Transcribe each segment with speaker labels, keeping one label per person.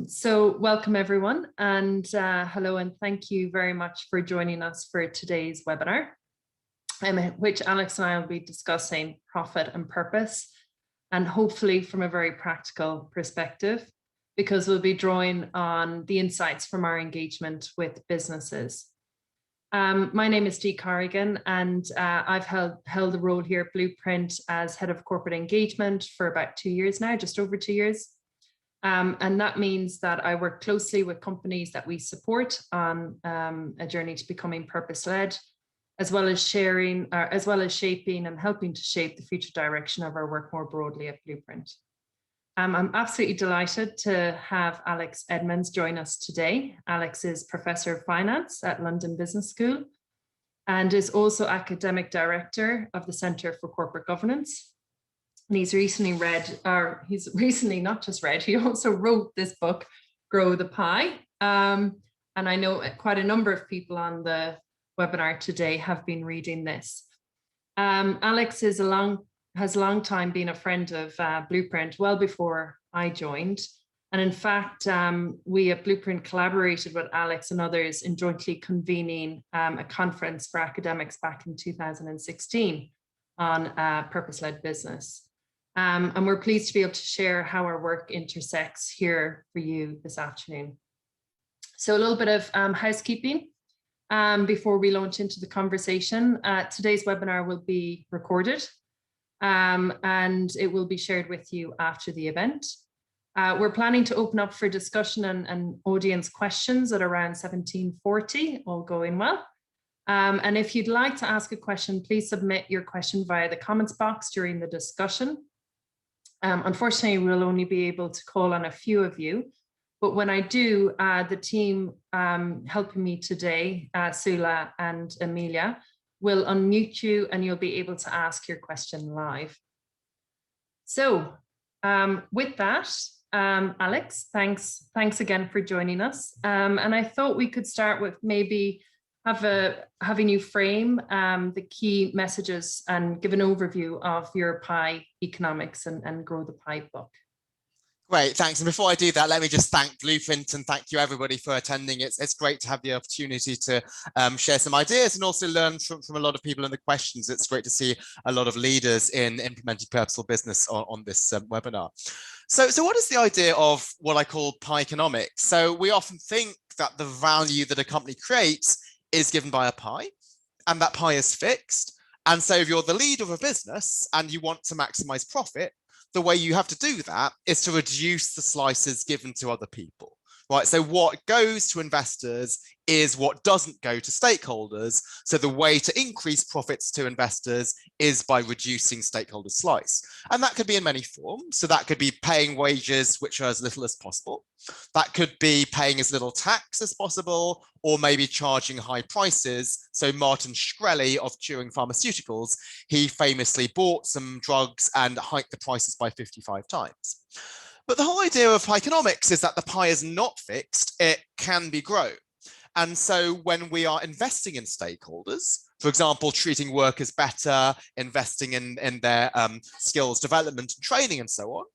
Speaker 1: So welcome everyone, and hello and thank you very much for joining us for today's webinar, which Alex and I will be discussing profit and purpose, and hopefully from a very practical perspective, because we'll be drawing on the insights from our engagement with businesses. My name is Dee Corrigan, and I've held the role here at Blueprint as Head of Corporate Engagement for about 2 years now, just over 2 years. And that means that I work closely with companies that we support on a journey to becoming purpose-led, as well as shaping and helping to shape the future direction of our work more broadly at Blueprint. I'm absolutely delighted to have Alex Edmans join us today. Alex is Professor of Finance at London Business School and is also Academic Director of the Centre for Corporate Governance. And he's recently not just read, he also wrote this book, Grow the Pie. And I know quite a number of people on the webinar today have been reading this. Alex has a long time been a friend of Blueprint, well before I joined. And in fact, we at Blueprint collaborated with Alex and others in jointly convening a conference for academics back in 2016 on purpose-led business. And we're pleased to be able to share how our work intersects here for you this afternoon. So a little bit of housekeeping before we launch into the conversation. Today's webinar will be recorded and it will be shared with you after the event. We're planning to open up for discussion and audience questions at around 17:40, all going well. And if you'd like to ask a question, please submit your question via the comments box during the discussion. Unfortunately, we'll only be able to call on a few of you, but when I do, the team helping me today, Sula and Amelia, will unmute you and you'll be able to ask your question live. So with that, Alex, thanks again for joining us. And I thought we could start with maybe having you frame the key messages and give an overview of your pie economics and Grow the Pie book.
Speaker 2: Great, thanks. And before I do that, let me just thank Blueprint and thank you everybody for attending. It's great to have the opportunity to share some ideas and also learn from a lot of people in the questions. It's great to see a lot of leaders in implementing purposeful business on this webinar. So what is the idea of what I call pie economics? So we often think that the value that a company creates is given by a pie, and that pie is fixed. And so if you're the leader of a business and you want to maximize profit, the way you have to do that is to reduce the slices given to other people, right? So what goes to investors is what doesn't go to stakeholders. So the way to increase profits to investors is by reducing stakeholder slice. And that could be in many forms. So that could be paying wages, which are as little as possible. That could be paying as little tax as possible, or maybe charging high prices. So Martin Shkreli of Turing Pharmaceuticals, he famously bought some drugs and hiked the prices by 55 times. But the whole idea of pie economics is that the pie is not fixed, it can be grown. And so when we are investing in stakeholders, for example, treating workers better, investing in their skills development and training and so on,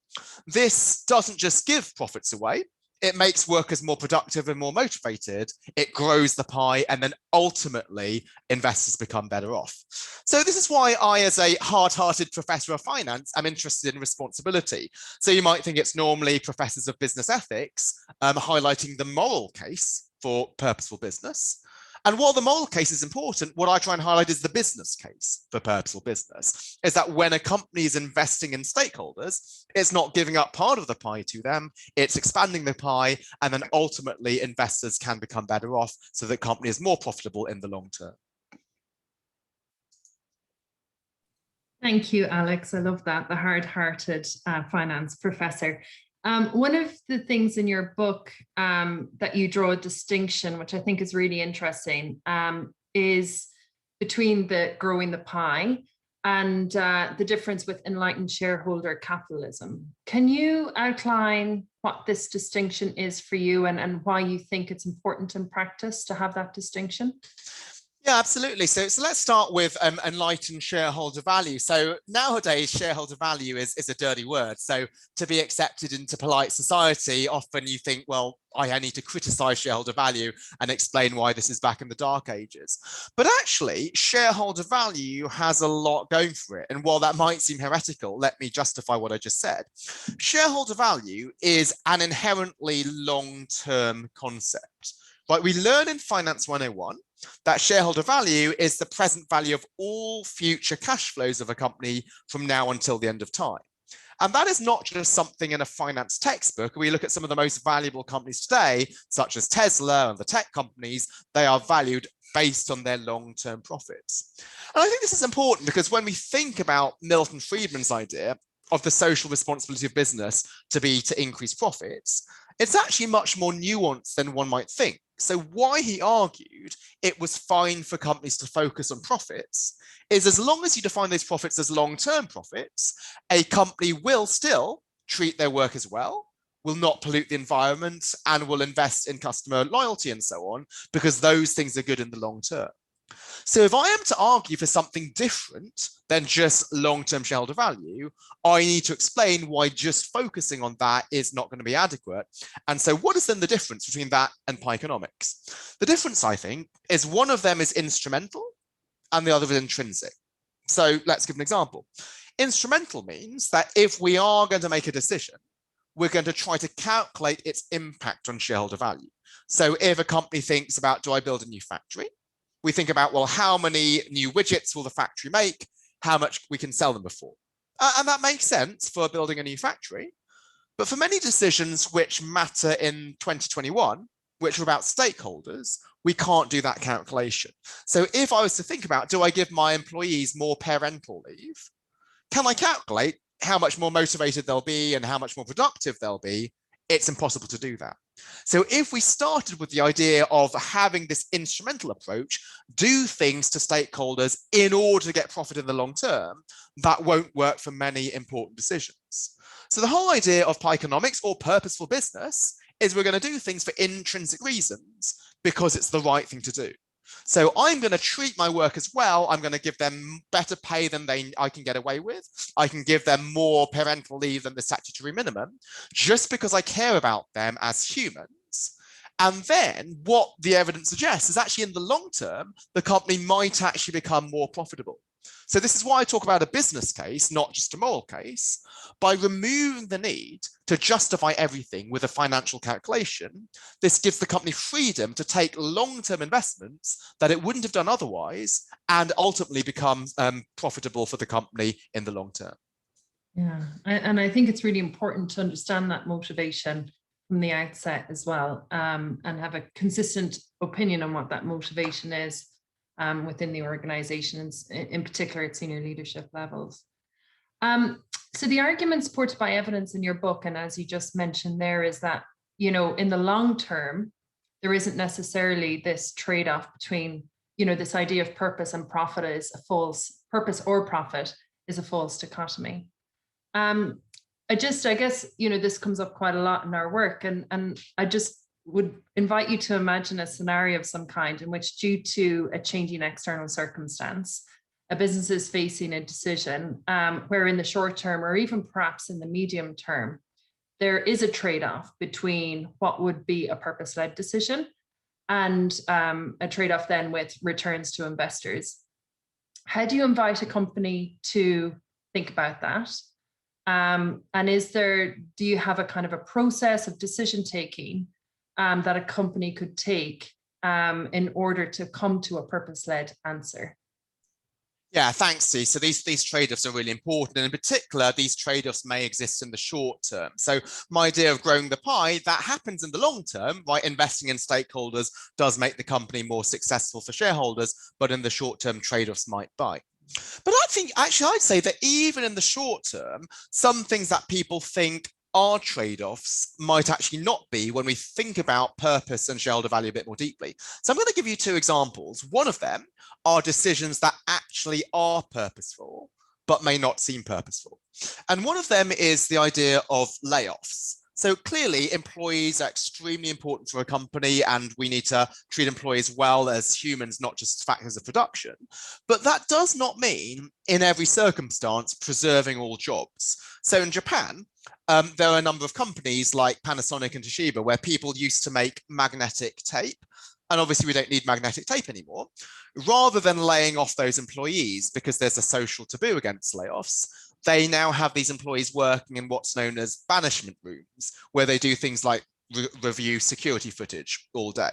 Speaker 2: this doesn't just give profits away. It makes workers more productive and more motivated. It grows the pie, and then ultimately investors become better off. So this is why I, as a hard-hearted professor of finance, am interested in responsibility. So you might think it's normally professors of business ethics highlighting the moral case for purposeful business. And while the moral case is important, what I try and highlight is the business case for purposeful business, is that when a company is investing in stakeholders, it's not giving up part of the pie to them, it's expanding the pie, and then ultimately investors can become better off so that the company is more profitable in the long term.
Speaker 1: Thank you, Alex. I love that, the hard-hearted finance professor. One of the things in your book that you draw a distinction, which I think is really interesting, is between the growing the pie and the difference with enlightened shareholder capitalism. Can you outline what this distinction is for you and why you think it's important in practice to have that distinction?
Speaker 2: Yeah, absolutely. So let's start with enlightened shareholder value. So nowadays, shareholder value is a dirty word. So to be accepted into polite society, often you think, well, I need to criticize shareholder value and explain why this is back in the dark ages. But actually, shareholder value has a lot going for it. And while that might seem heretical, let me justify what I just said. Shareholder value is an inherently long-term concept. Right, we learn in Finance 101 that shareholder value is the present value of all future cash flows of a company from now until the end of time. And that is not just something in a finance textbook. We look at some of the most valuable companies today, such as Tesla and the tech companies, they are valued based on their long-term profits. And I think this is important because when we think about Milton Friedman's idea of the social responsibility of business to be to increase profits, it's actually much more nuanced than one might think. So why he argued it was fine for companies to focus on profits is as long as you define those profits as long-term profits, a company will still treat their workers well, will not pollute the environment, and will invest in customer loyalty and so on, because those things are good in the long term. So if I am to argue for something different than just long-term shareholder value, I need to explain why just focusing on that is not going to be adequate. And so what is then the difference between that and pie economics? The difference, I think, is one of them is instrumental and the other is intrinsic. So let's give an example. Instrumental means that if we are going to make a decision, we're going to try to calculate its impact on shareholder value. So if a company thinks about, do I build a new factory? We think about, well, how many new widgets will the factory make? How much we can sell them before? And that makes sense for building a new factory. But for many decisions which matter in 2021, which are about stakeholders, we can't do that calculation. So if I was to think about, do I give my employees more parental leave? Can I calculate how much more motivated they'll be and how much more productive they'll be? It's impossible to do that. So if we started with the idea of having this instrumental approach, do things to stakeholders in order to get profit in the long term, that won't work for many important decisions. So the whole idea of pie economics or purposeful business is we're going to do things for intrinsic reasons because it's the right thing to do. So I'm going to treat my workers well. I'm going to give them better pay than I can get away with. I can give them more parental leave than the statutory minimum, just because I care about them as humans. And then what the evidence suggests is actually in the long term, the company might actually become more profitable. So this is why I talk about a business case, not just a moral case. By removing the need to justify everything with a financial calculation, this gives the company freedom to take long-term investments that it wouldn't have done otherwise and ultimately become profitable for the company in the long term.
Speaker 1: Yeah, and I think it's really important to understand that motivation from the outset as well, and have a consistent opinion on what that motivation is within the organization, in particular at senior leadership levels. So the argument supported by evidence in your book, and as you just mentioned there, is that, you know, in the long term, there isn't necessarily this trade-off between, you know, this idea of purpose and profit is a false, purpose or profit is a false dichotomy. I guess, you know, this comes up quite a lot in our work, and I just would invite you to imagine a scenario of some kind in which, due to a changing external circumstance, a business is facing a decision where in the short term, or even perhaps in the medium term, there is a trade-off between what would be a purpose-led decision and a trade-off then with returns to investors. How do you invite a company to think about that? And do you have a kind of a process of decision-taking that a company could take in order to come to a purpose-led answer?
Speaker 2: Yeah, thanks, Dee. So these trade-offs are really important. And in particular, these trade-offs may exist in the short term. So my idea of growing the pie, that happens in the long term, right? Investing in stakeholders does make the company more successful for shareholders, but in the short term, trade-offs might bite. But I think actually I'd say that even in the short term, some things that people think are trade-offs might actually not be when we think about purpose and shareholder value a bit more deeply. So I'm going to give you two examples. One of them are decisions that actually are purposeful, but may not seem purposeful. And one of them is the idea of layoffs. So clearly employees are extremely important for a company, and we need to treat employees well as humans, not just factors of production. But that does not mean in every circumstance preserving all jobs. So in Japan, there are a number of companies like Panasonic and Toshiba where people used to make magnetic tape. And obviously we don't need magnetic tape anymore. Rather than laying off those employees because there's a social taboo against layoffs, they now have these employees working in what's known as banishment rooms, where they do things like review security footage all day.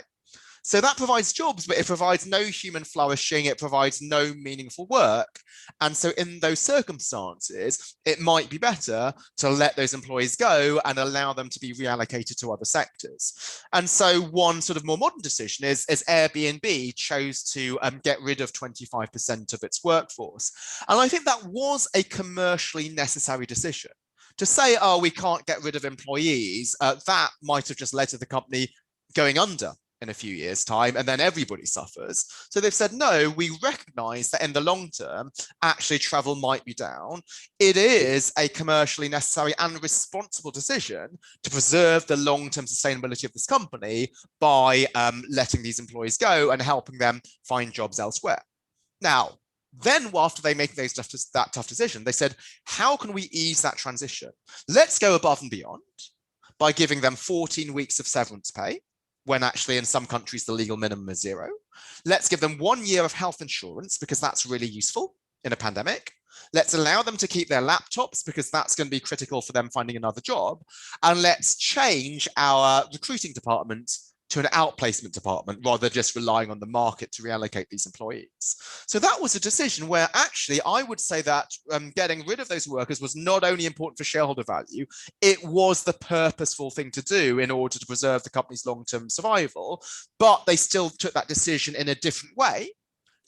Speaker 2: So that provides jobs, but it provides no human flourishing, it provides no meaningful work. And so in those circumstances, it might be better to let those employees go and allow them to be reallocated to other sectors. And so one sort of more modern decision is Airbnb chose to get rid of 25% of its workforce. And I think that was a commercially necessary decision. To say, oh, we can't get rid of employees, that might have just led to the company going under in a few years' time, and then everybody suffers. So they've said, no, we recognize that in the long term, actually travel might be down. It is a commercially necessary and responsible decision to preserve the long-term sustainability of this company by letting these employees go and helping them find jobs elsewhere. Now, then after they make that tough decision, they said, how can we ease that transition? Let's go above and beyond by giving them 14 weeks of severance pay, when actually in some countries the legal minimum is 0. Let's give them 1 year of health insurance because that's really useful in a pandemic. Let's allow them to keep their laptops because that's going to be critical for them finding another job. And let's change our recruiting department to an outplacement department rather than just relying on the market to reallocate these employees. So that was a decision where actually I would say that getting rid of those workers was not only important for shareholder value, it was the purposeful thing to do in order to preserve the company's long-term survival, but they still took that decision in a different way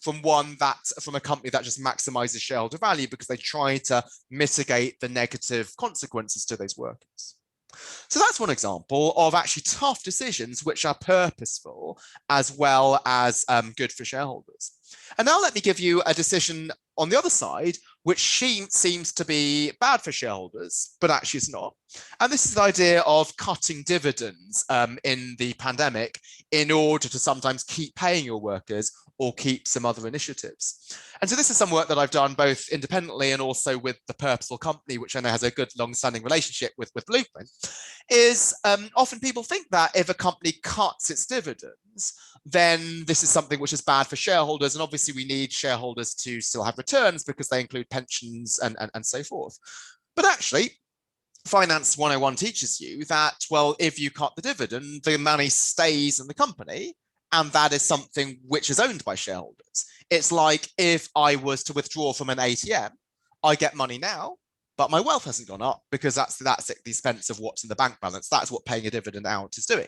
Speaker 2: from a company that just maximizes shareholder value because they try to mitigate the negative consequences to those workers. So that's one example of actually tough decisions which are purposeful as well as good for shareholders. And now let me give you a decision on the other side, which seems to be bad for shareholders, but actually is not. And this is the idea of cutting dividends in the pandemic in order to sometimes keep paying your workers or keep some other initiatives. And so this is some work that I've done both independently and also with the Purposeful Company, which I know has a good long-standing relationship with Blueprint, is often people think that if a company cuts its dividends, then this is something which is bad for shareholders. And obviously we need shareholders to still have returns because they include pensions and so forth. But actually, Finance 101 teaches you that, well, if you cut the dividend, the money stays in the company, and that is something which is owned by shareholders. It's like if I was to withdraw from an ATM, I get money now, but my wealth hasn't gone up because that's at the expense of what's in the bank balance. That's what paying a dividend out is doing.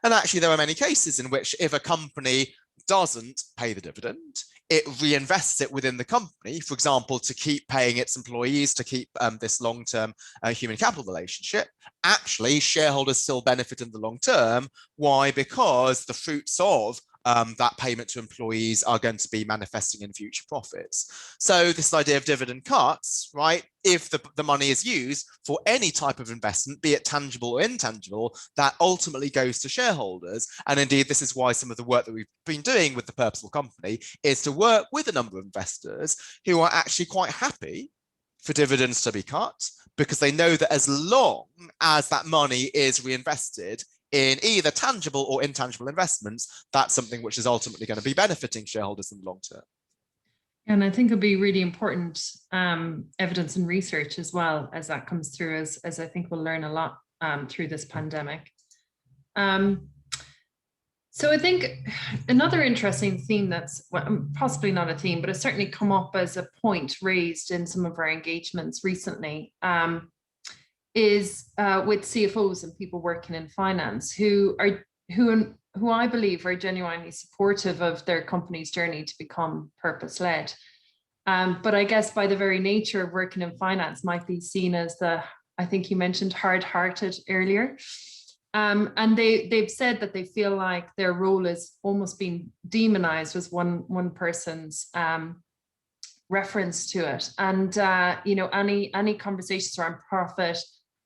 Speaker 2: And actually, there are many cases in which if a company doesn't pay the dividend, it reinvests it within the company, for example, to keep paying its employees, to keep this long-term human capital relationship. Actually, shareholders still benefit in the long term. Why? Because the fruits of that payment to employees are going to be manifesting in future profits. So this idea of dividend cuts, right? If the money is used for any type of investment, be it tangible or intangible, that ultimately goes to shareholders. And indeed, this is why some of the work that we've been doing with the Purposeful Company is to work with a number of investors who are actually quite happy for dividends to be cut, because they know that as long as that money is reinvested in either tangible or intangible investments, that's something which is ultimately going to be benefiting shareholders in the long term.
Speaker 1: And I think it'll be really important evidence and research as well as that comes through, as I think we'll learn a lot through this pandemic. So I think another interesting theme that's possibly not a theme, but it's certainly come up as a point raised in some of our engagements recently, is with CFOs and people working in finance who I believe are genuinely supportive of their company's journey to become purpose-led. But I guess by the very nature of working in finance might be seen as I think you mentioned hard-hearted earlier. And they've said that they feel like their role is almost being demonized, was one person's reference to it. And any conversations around profit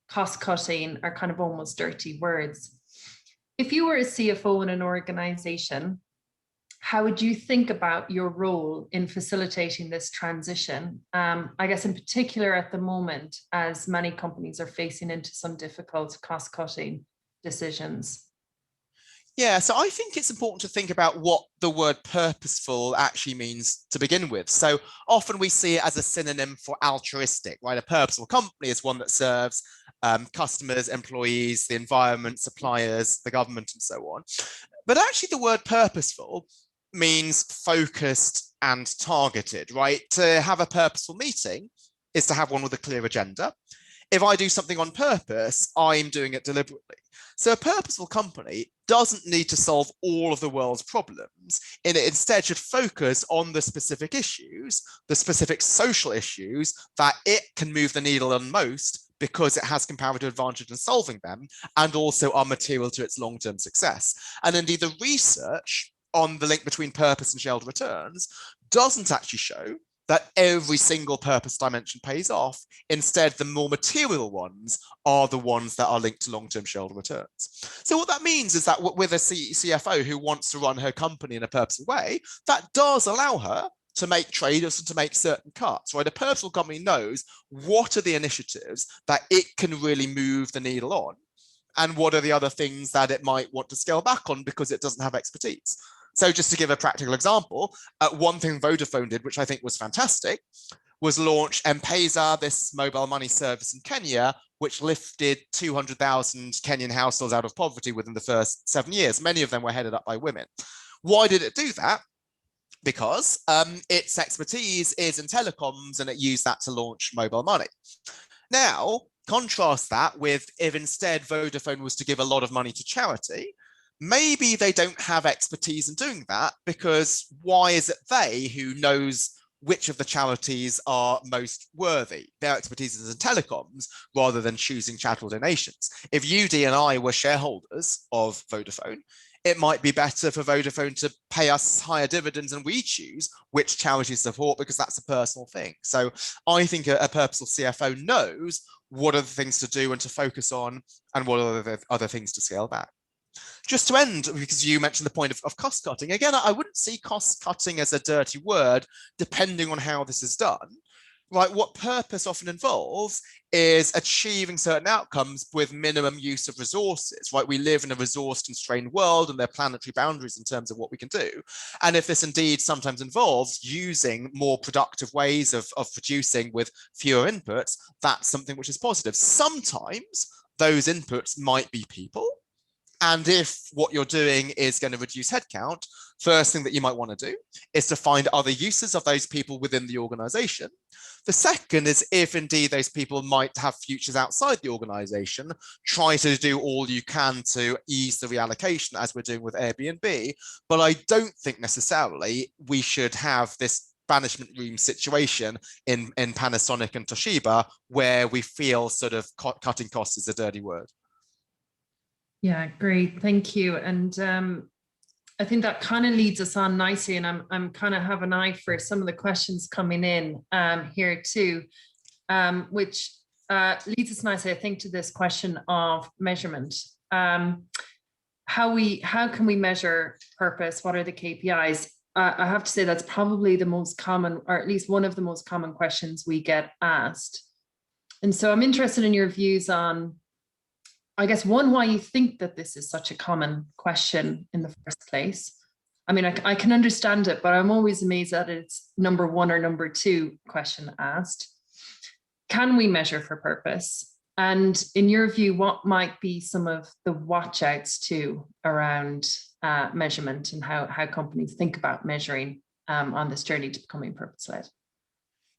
Speaker 1: cost cutting are kind of almost dirty words. If you were a CFO in an organization, how would you think about your role in facilitating this transition? I guess in particular at the moment, as many companies are facing into some difficult cost-cutting decisions.
Speaker 2: Yeah, so I think it's important to think about what the word purposeful actually means to begin with. So often we see it as a synonym for altruistic, right? A purposeful company is one that serves customers, employees, the environment, suppliers, the government, and so on. But actually the word purposeful means focused and targeted, right? To have a purposeful meeting is to have one with a clear agenda. If I do something on purpose, I'm doing it deliberately. So a purposeful company doesn't need to solve all of the world's problems. It instead should focus on the specific issues, the specific social issues that it can move the needle on most because it has comparative advantage in solving them and also are material to its long-term success. And indeed, the research on the link between purpose and shareholder returns doesn't actually show that every single purpose dimension pays off. Instead, the more material ones are the ones that are linked to long-term shareholder returns. So what that means is that with a CFO who wants to run her company in a purposeful way, that does allow her to make trade-offs and to make certain cuts, right? A purposeful company knows what are the initiatives that it can really move the needle on, and what are the other things that it might want to scale back on because it doesn't have expertise. So just to give a practical example, one thing Vodafone did, which I think was fantastic, was launch M-Pesa, this mobile money service in Kenya, which lifted 200,000 Kenyan households out of poverty within the first 7 years. Many of them were headed up by women. Why did it do that? Because its expertise is in telecoms, and it used that to launch mobile money. Now, contrast that with if instead Vodafone was to give a lot of money to charity, maybe they don't have expertise in doing that, because why is it they who knows which of the charities are most worthy? Their expertise is in telecoms rather than choosing charitable donations. If you, Dee, and I were shareholders of Vodafone, it might be better for Vodafone to pay us higher dividends and we choose which charities support, because that's a personal thing. So I think a purposeful CFO knows what are the things to do and to focus on, and what are the other things to scale back. Just to end, because you mentioned the point of cost cutting, again, I wouldn't see cost cutting as a dirty word, depending on how this is done. Right, what purpose often involves is achieving certain outcomes with minimum use of resources, right? We live in a resource constrained world, and there are planetary boundaries in terms of what we can do. And if this indeed sometimes involves using more productive ways of producing with fewer inputs, that's something which is positive. Sometimes those inputs might be people. And if what you're doing is going to reduce headcount, first thing that you might want to do is to find other uses of those people within the organization. The second is, if indeed those people might have futures outside the organization, try to do all you can to ease the reallocation, as we're doing with Airbnb. But I don't think necessarily we should have this banishment room situation in Panasonic and Toshiba, where we feel sort of cutting costs is a dirty word.
Speaker 1: Yeah, great. Thank you. And I think that kind of leads us on nicely, and I'm kind of have an eye for some of the questions coming in here too, which leads us nicely, I think, to this question of measurement. How can we measure purpose? What are the KPIs? I have to say that's probably the most common, or at least one of the most common questions we get asked. And so I'm interested in your views on, I guess, one, why you think that this is such a common question in the first place. I mean, I can understand it, but I'm always amazed that it's number one or number two question asked. Can we measure for purpose? And in your view, what might be some of the watch outs too around measurement, and how companies think about measuring on this journey to becoming purpose-led?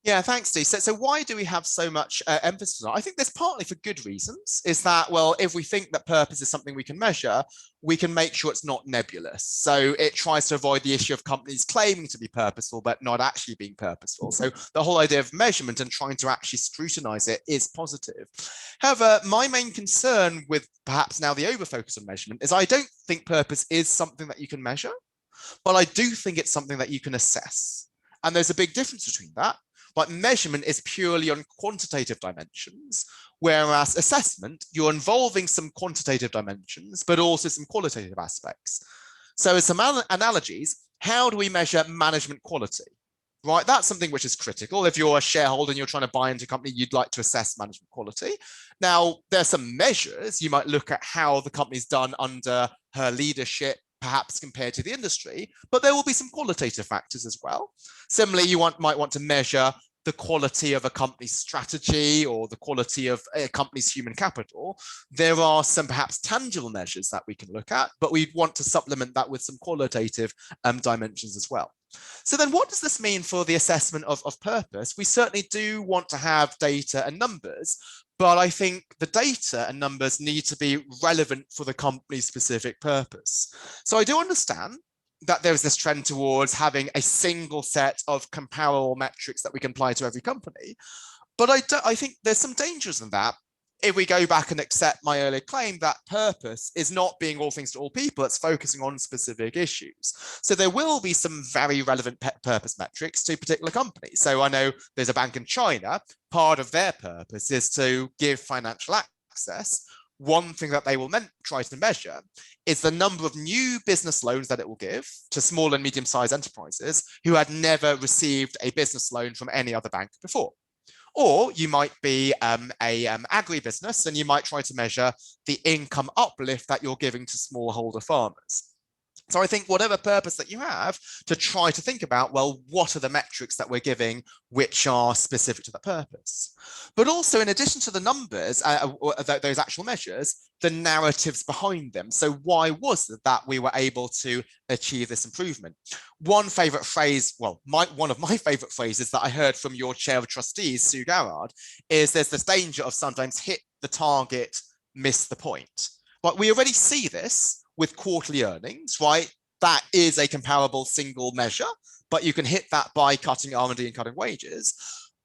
Speaker 2: Yeah, thanks, Dee. So why do we have so much emphasis on it? I think there's partly for good reasons, is that, well, if we think that purpose is something we can measure, we can make sure it's not nebulous. So it tries to avoid the issue of companies claiming to be purposeful, but not actually being purposeful. So the whole idea of measurement and trying to actually scrutinize it is positive. However, my main concern with perhaps now the overfocus on measurement is I don't think purpose is something that you can measure, but I do think it's something that you can assess. And there's a big difference between that. but measurement is purely on quantitative dimensions, whereas assessment, you're involving some quantitative dimensions, but also some qualitative aspects. So as some analogies, how do we measure management quality? Right, that's something which is critical. If you're a shareholder and you're trying to buy into a company, you'd like to assess management quality. Now, there are some measures. You might look at how the company's done under her leadership, perhaps compared to the industry, but there will be some qualitative factors as well. Similarly, you might want to measure the quality of a company's strategy or the quality of a company's human capital. There are some perhaps tangible measures that we can look at, but we want to supplement that with some qualitative dimensions as well. So then what does this mean for the assessment of purpose? We certainly do want to have data and numbers, but I think the data and numbers need to be relevant for the company's specific purpose. So I do understand that there's this trend towards having a single set of comparable metrics that we can apply to every company. But I think there's some dangers in that. If we go back and accept my earlier claim that purpose is not being all things to all people, it's focusing on specific issues. So there will be some very relevant purpose metrics to particular companies. So I know there's a bank in China, part of their purpose is to give financial access. One thing that they will try to measure is the number of new business loans that it will give to small and medium-sized enterprises who had never received a business loan from any other bank before. Or you might be an agribusiness and you might try to measure the income uplift that you're giving to smallholder farmers. So I think whatever purpose that you have, to try to think about, well, what are the metrics that we're giving which are specific to the purpose? But also, in addition to the numbers, those actual measures, the narratives behind them. So why was it that we were able to achieve this improvement? One favorite phrase, well, one of my favorite phrases that I heard from your chair of trustees, Sue Garrard, is there's this danger of sometimes hit the target, miss the point. But we already see this with quarterly earnings, right? That is a comparable single measure, but you can hit that by cutting R&D and cutting wages.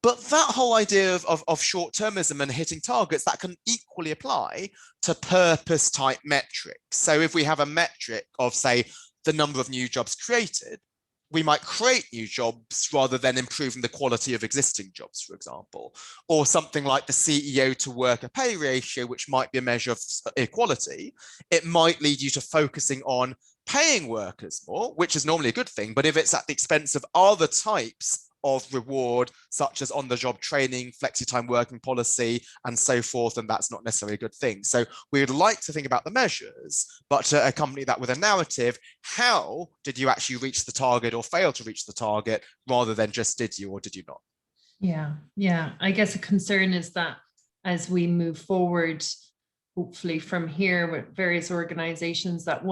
Speaker 2: But that whole idea of short-termism and hitting targets, that can equally apply to purpose type metrics. So if we have a metric of, say, the number of new jobs created, we might create new jobs rather than improving the quality of existing jobs, for example, or something like the CEO to worker pay ratio, which might be a measure of equality. It might lead you to focusing on paying workers more, which is normally a good thing, but if it's at the expense of other types of reward, such as on-the-job training, flexi-time working policy, and so forth, and that's not necessarily a good thing. So we would like to think about the measures, but to accompany that with a narrative, how did you actually reach the target or fail to reach the target, rather than just did you or did you not?
Speaker 1: Yeah. I guess a concern is that as we move forward, hopefully from here with various organizations, that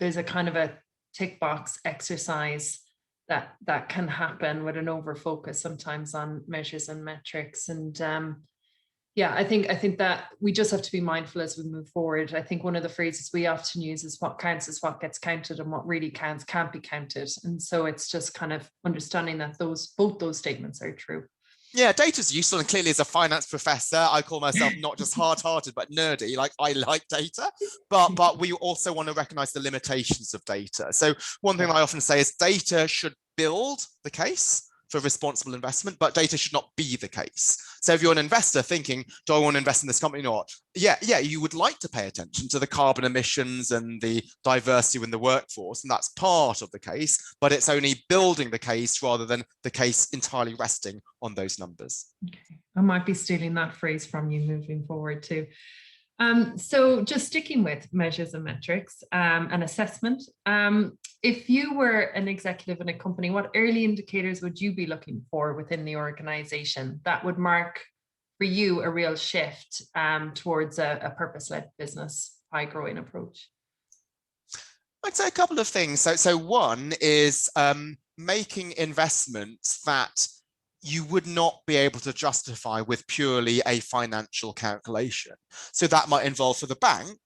Speaker 1: there's a kind of a tick box exercise that can happen with an over focus sometimes on measures and metrics. And I think that we just have to be mindful as we move forward. I think one of the phrases we often use is what counts is what gets counted, and what really counts can't be counted. And so it's just kind of understanding that both those statements are true.
Speaker 2: Yeah, data is useful, and clearly as a finance professor, I call myself not just hard-hearted, but nerdy. Like, I like data, but we also want to recognize the limitations of data. So one thing I often say is data should build the case for responsible investment, but data should not be the case. So if you're an investor thinking, do I want to invest in this company or not? Yeah, you would like to pay attention to the carbon emissions and the diversity in the workforce, and that's part of the case, but it's only building the case rather than the case entirely resting on those numbers.
Speaker 1: Okay. I might be stealing that phrase from you moving forward too. So just sticking with measures and metrics and assessment, if you were an executive in a company, what early indicators would you be looking for within the organization that would mark for you a real shift towards a purpose-led business, high-growing approach?
Speaker 2: I'd say a couple of things. So one is making investments that you would not be able to justify with purely a financial calculation. So that might involve, for the bank,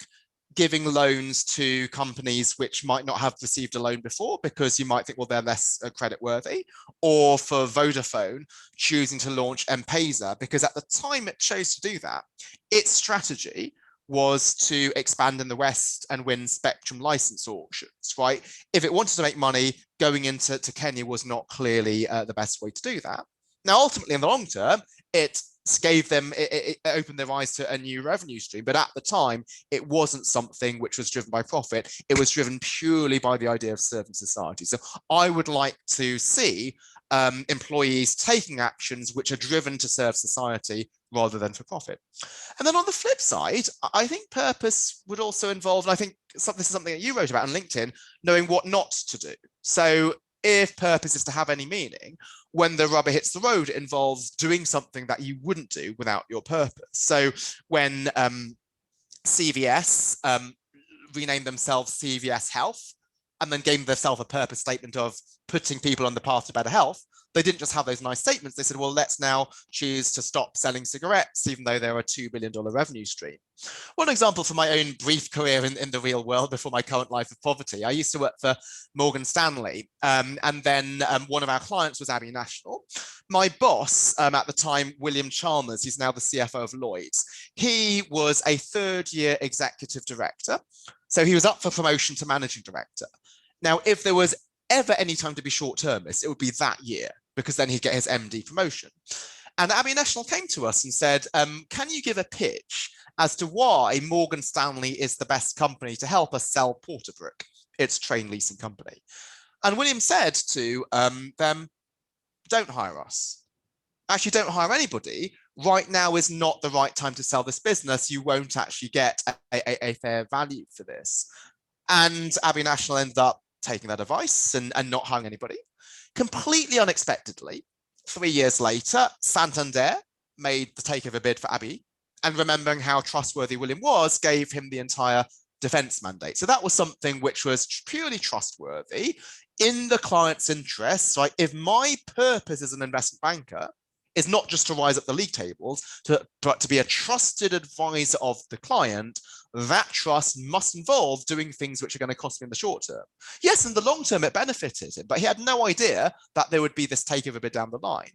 Speaker 2: giving loans to companies which might not have received a loan before because you might think, well, they're less credit worthy, or for Vodafone choosing to launch M-Pesa because at the time it chose to do that, its strategy was to expand in the West and win spectrum license auctions, right? If it wanted to make money, going into Kenya was not clearly the best way to do that. Now, ultimately, in the long term, it opened their eyes to a new revenue stream. But at the time, it wasn't something which was driven by profit. It was driven purely by the idea of serving society. So I would like to see employees taking actions which are driven to serve society rather than for profit. And then on the flip side, I think purpose would also involve, and I think this is something that you wrote about on LinkedIn, knowing what not to do. So if purpose is to have any meaning, when the rubber hits the road, it involves doing something that you wouldn't do without your purpose. So when CVS renamed themselves CVS Health and then gave themselves a purpose statement of putting people on the path to better health, they didn't just have those nice statements. They said, well, let's now choose to stop selling cigarettes, even though they're a $2 billion revenue stream. One example from my own brief career in the real world before my current life of poverty, I used to work for Morgan Stanley, and then one of our clients was Abbey National. My boss at the time, William Chalmers, he's now the CFO of Lloyd's, he was a third-year executive director. So he was up for promotion to managing director. Now, if there was ever any time to be short-termist, it would be that year, because then he'd get his MD promotion. And Abbey National came to us and said, can you give a pitch as to why Morgan Stanley is the best company to help us sell Porterbrook, its train leasing company? And William said to them, don't hire us. Actually, don't hire anybody. Right now is not the right time to sell this business. You won't actually get a fair value for this. And Abbey National ended up taking that advice and not hiring anybody. Completely unexpectedly, 3 years later, Santander made the takeover bid for Abbey, and remembering how trustworthy William was, gave him the entire defense mandate. So that was something which was purely trustworthy in the client's interests. Like, if my purpose as an investment banker is not just to rise up the league tables, but to be a trusted advisor of the client, that trust must involve doing things which are going to cost me in the short term. Yes, in the long term, it benefited him, but he had no idea that there would be this takeover bid down the line.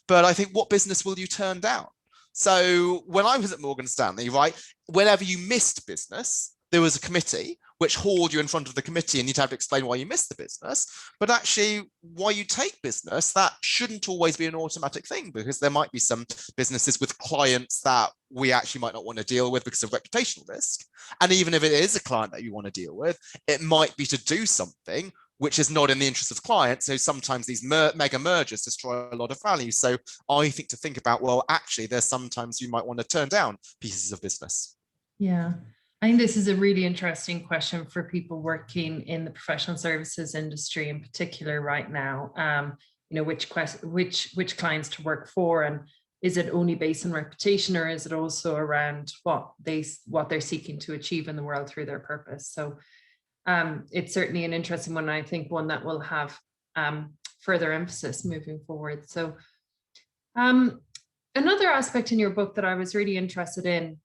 Speaker 2: But I think, what business will you turn down? So when I was at Morgan Stanley, right, whenever you missed business, there was a committee which hauled you in front of the committee and you'd have to explain why you missed the business. But actually, why you take business, that shouldn't always be an automatic thing, because there might be some businesses with clients that we actually might not want to deal with because of reputational risk. And even if it is a client that you want to deal with, it might be to do something which is not in the interest of clients. So sometimes these mega mergers destroy a lot of value. So I think about, well, actually, there's sometimes you might want to turn down pieces of business.
Speaker 1: Yeah. I think this is a really interesting question for people working in the professional services industry in particular right now. You know, which clients to work for, and is it only based on reputation, or is it also around what they're seeking to achieve in the world through their purpose? So it's certainly an interesting one. I think one that will have further emphasis moving forward. So another aspect in your book that I was really interested in,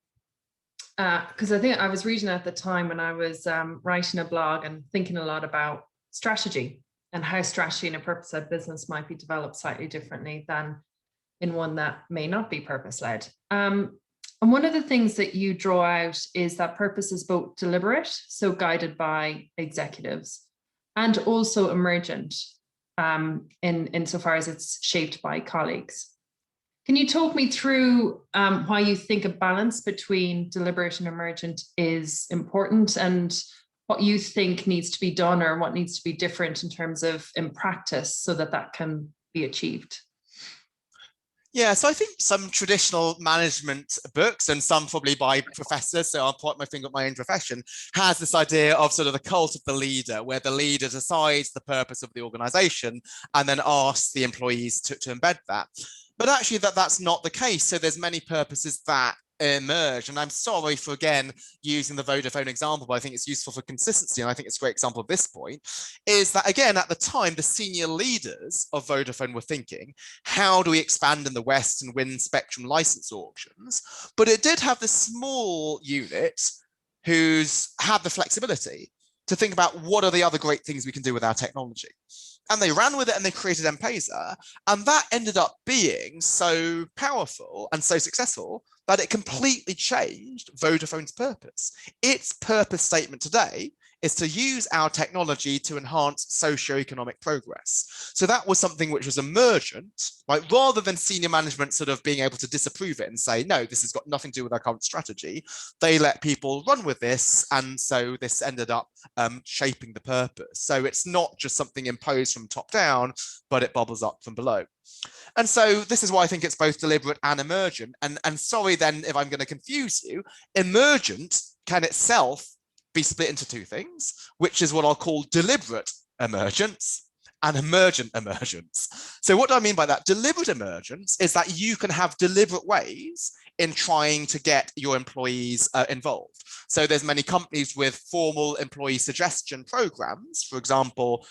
Speaker 1: because I think I was reading at the time when I was writing a blog and thinking a lot about strategy and how strategy in a purpose-led business might be developed slightly differently than in one that may not be purpose-led. And one of the things that you draw out is that purpose is both deliberate, so guided by executives, and also emergent insofar as it's shaped by colleagues. Can you talk me through why you think a balance between deliberate and emergent is important, and what you think needs to be done, or what needs to be different in terms of in practice so that that can be achieved?
Speaker 2: Yeah, so I think some traditional management books, and some probably by professors, so I'll point my finger at my own profession, has this idea of sort of the cult of the leader, where the leader decides the purpose of the organization and then asks the employees to embed that. But actually that's not the case. So there's many purposes that emerge. And I'm sorry for, again, using the Vodafone example, but I think it's useful for consistency. And I think it's a great example of this point, is that, again, at the time, the senior leaders of Vodafone were thinking, how do we expand in the West and win spectrum license auctions? But it did have this small unit who's had the flexibility to think about what are the other great things we can do with our technology. And they ran with it and they created M-Pesa. And that ended up being so powerful and so successful that it completely changed Vodafone's purpose. Its purpose statement today is to use our technology to enhance socio-economic progress. So that was something which was emergent, right? Rather than senior management sort of being able to disapprove it and say, no, this has got nothing to do with our current strategy, they let people run with this. And so this ended up shaping the purpose. So it's not just something imposed from top down, but it bubbles up from below. And so this is why I think it's both deliberate and emergent. And sorry then if I'm going to confuse you, emergent can itself be split into two things, which is what I'll call deliberate emergence and emergent emergence. So what do I mean by that? Deliberate emergence is that you can have deliberate ways in trying to get your employees involved. So there's many companies with formal employee suggestion programs. For example,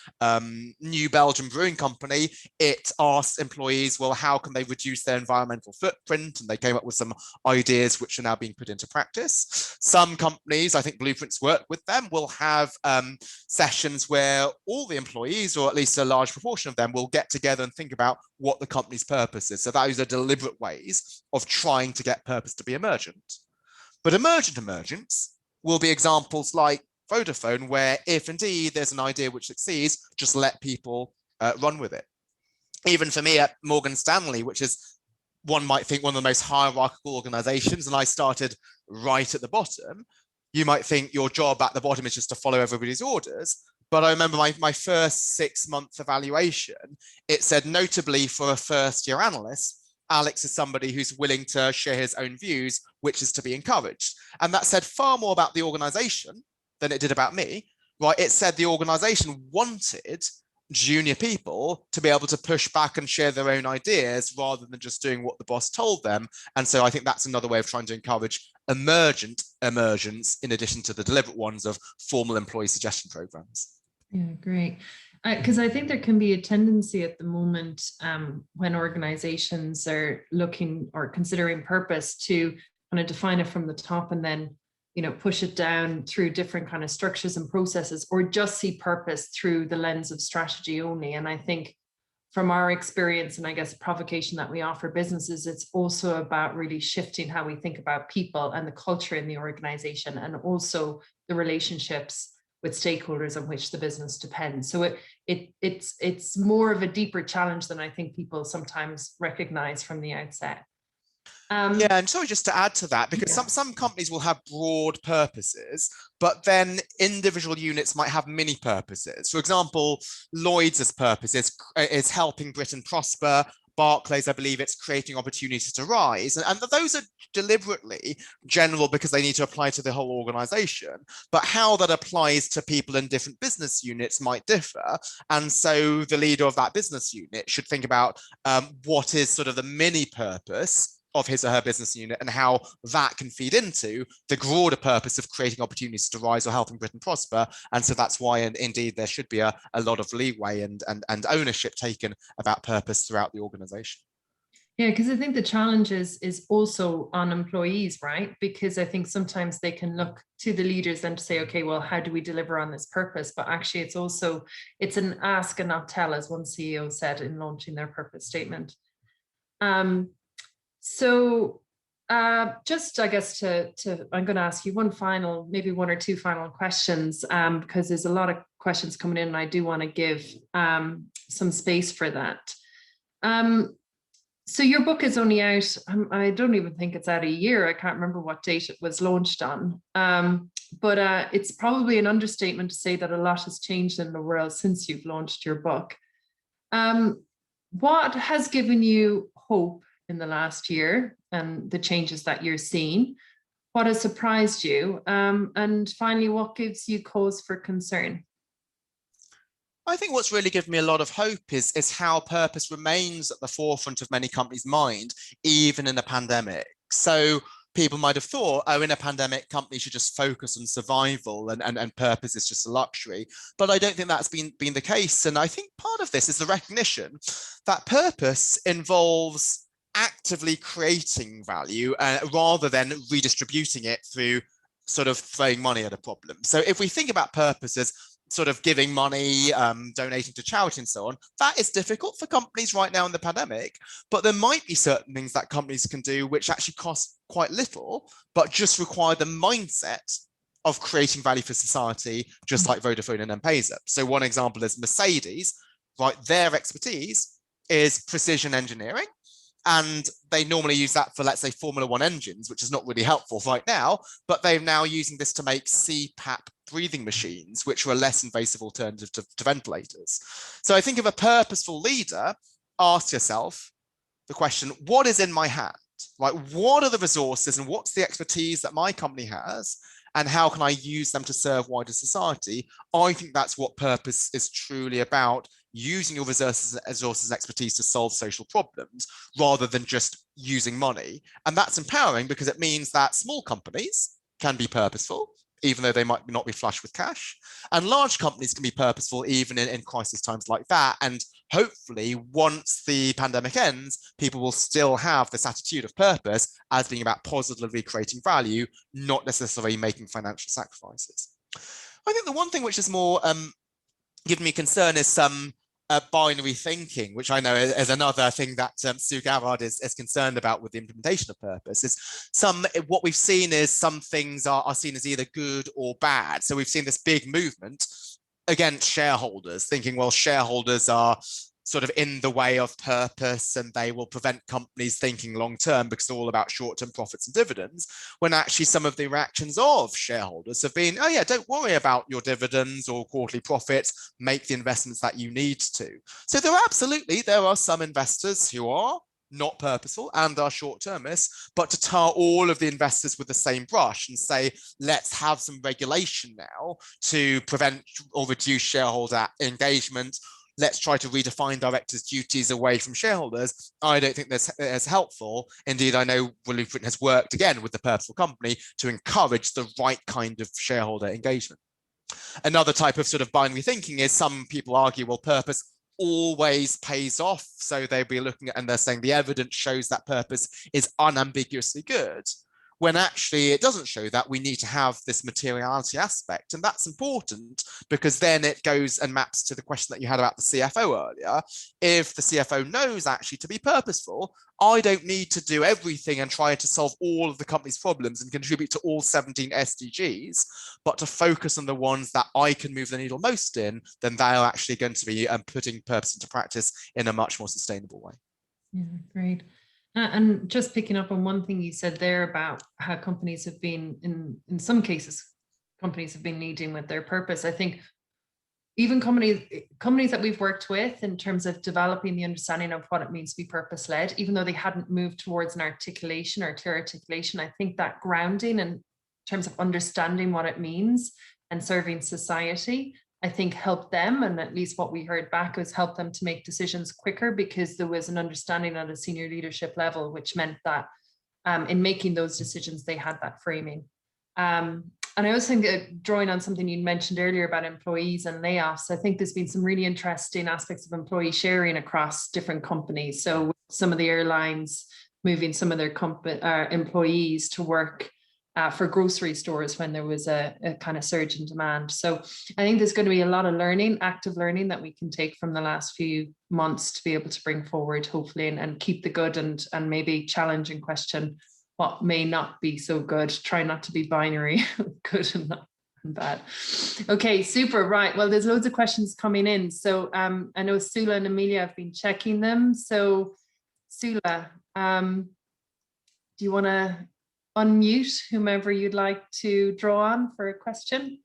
Speaker 2: New Belgium Brewing Company, it asks employees, well, how can they reduce their environmental footprint? And they came up with some ideas which are now being put into practice. Some companies, I think Blueprints work with them, will have sessions where all the employees, or at least a large proportion of them, will get together and think about what the company's purpose is. So those are deliberate ways of trying to get purpose to be emergent. But emergent emergence will be examples like Vodafone, where if indeed there's an idea which succeeds, just let people run with it. Even for me at Morgan Stanley, which is, one might think, one of the most hierarchical organizations, and I started right at the bottom, you might think your job at the bottom is just to follow everybody's orders. But I remember my first 6-month evaluation, it said notably for a first-year analyst, Alex is somebody who's willing to share his own views, which is to be encouraged. And that said far more about the organization than it did about me, right? It said the organization wanted junior people to be able to push back and share their own ideas rather than just doing what the boss told them. And so I think that's another way of trying to encourage emergent emergence in addition to the deliberate ones of formal employee suggestion programs.
Speaker 1: Yeah, great. Because I think there can be a tendency at the moment when organizations are looking or considering purpose to kind of define it from the top and then, you know, push it down through different kind of structures and processes, or just see purpose through the lens of strategy only. And I think from our experience, and I guess provocation that we offer businesses, it's also about really shifting how we think about people and the culture in the organization, and also the relationships with stakeholders on which the business depends. So it's more of a deeper challenge than I think people sometimes recognize from the outset.
Speaker 2: Yeah, and sorry, just to add to that, because some companies will have broad purposes, but then individual units might have mini purposes. For example, Lloyd's purpose is helping Britain prosper. Barclays, I believe it's creating opportunities to rise. And those are deliberately general because they need to apply to the whole organization. But how that applies to people in different business units might differ. And so the leader of that business unit should think about what is sort of the mini purpose of his or her business unit and how that can feed into the broader purpose of creating opportunities to rise or helping Britain prosper. And so that's why, indeed, there should be a lot of leeway and ownership taken about purpose throughout the organization.
Speaker 1: Yeah, because I think the challenge is also on employees, right? Because I think sometimes they can look to the leaders and to say, okay, well, how do we deliver on this purpose? But actually, it's an ask and not tell, as one CEO said in launching their purpose statement. So just, I guess, I'm going to ask you maybe one or two final questions, because there's a lot of questions coming in and I do want to give some space for that. So your book is only out, I don't even think it's out a year. I can't remember what date it was launched on. But it's probably an understatement to say that a lot has changed in the world since you've launched your book. What has given you hope in the last year and the changes that you're seeing? What has surprised you? And finally, what gives you cause for concern?
Speaker 2: I think what's really given me a lot of hope is how purpose remains at the forefront of many companies' mind, even in a pandemic. So people might have thought, oh, in a pandemic, companies should just focus on survival and purpose is just a luxury. But I don't think that's been the case. And I think part of this is the recognition that purpose involves actively creating value rather than redistributing it through sort of throwing money at a problem. So if we think about purpose as sort of giving money, donating to charity and so on, that is difficult for companies right now in the pandemic, but there might be certain things that companies can do which actually cost quite little, but just require the mindset of creating value for society, just like Vodafone and M-Pesa. So one example is Mercedes, right? Their expertise is precision engineering. And they normally use that for, let's say, Formula One engines, which is not really helpful right now, but they're now using this to make CPAP breathing machines, which are a less invasive alternative to ventilators. So I think if a purposeful leader asks yourself the question, what is in my hand? Like, what are the resources and what's the expertise that my company has? And how can I use them to serve wider society? I think that's what purpose is truly about, using your resources and expertise to solve social problems rather than just using money. And that's empowering because it means that small companies can be purposeful, even though they might not be flush with cash. And large companies can be purposeful even in crisis times like that. And hopefully, once the pandemic ends, people will still have this attitude of purpose as being about positively creating value, not necessarily making financial sacrifices. I think the one thing which is more giving me concern is some binary thinking, which I know is another thing that Sue Garrard is concerned about with the implementation of purpose. Is what we've seen is some things are seen as either good or bad. So we've seen this big movement against shareholders, thinking, well, shareholders are sort of in the way of purpose and they will prevent companies thinking long term because they're all about short-term profits and dividends, when actually some of the reactions of shareholders have been, oh yeah, don't worry about your dividends or quarterly profits, make the investments that you need to. So there are some investors who are not purposeful and are short-termists, but to tar all of the investors with the same brush and say, let's have some regulation now to prevent or reduce shareholder engagement, let's try to redefine directors' duties away from shareholders, I don't think that's as helpful. Indeed, I know Blueprint has worked again with the Purposeful Company to encourage the right kind of shareholder engagement. Another type of sort of binary thinking is some people argue, well, purpose always pays off. So they'll be looking at, and they're saying the evidence shows that purpose is unambiguously good, when actually it doesn't show that. We need to have this materiality aspect. And that's important because then it goes and maps to the question that you had about the CFO earlier. If the CFO knows actually to be purposeful, I don't need to do everything and try to solve all of the company's problems and contribute to all 17 SDGs, but to focus on the ones that I can move the needle most in, then they are actually going to be putting purpose into practice in a much more sustainable way.
Speaker 1: Yeah, great. And just picking up on one thing you said there about how companies have been, in some cases, companies have been leading with their purpose. I think even companies that we've worked with in terms of developing the understanding of what it means to be purpose-led, even though they hadn't moved towards an articulation or clear articulation, I think that grounding in terms of understanding what it means and serving society, I think helped them, and at least what we heard back was helped them to make decisions quicker because there was an understanding at a senior leadership level, which meant that in making those decisions, they had that framing. And I also think drawing on something you mentioned earlier about employees and layoffs, I think there's been some really interesting aspects of employee sharing across different companies. So some of the airlines moving some of their employees to work for grocery stores when there was a kind of surge in demand. So I think there's going to be a lot of learning, active learning that we can take from the last few months to be able to bring forward, hopefully, and keep the good and maybe challenge and question what may not be so good. Try not to be binary, good and not and bad. Okay, super, right. Well, there's loads of questions coming in. So I know Sula and Amelia have been checking them. So Sula, do you want to unmute whomever you'd like to draw on for a question?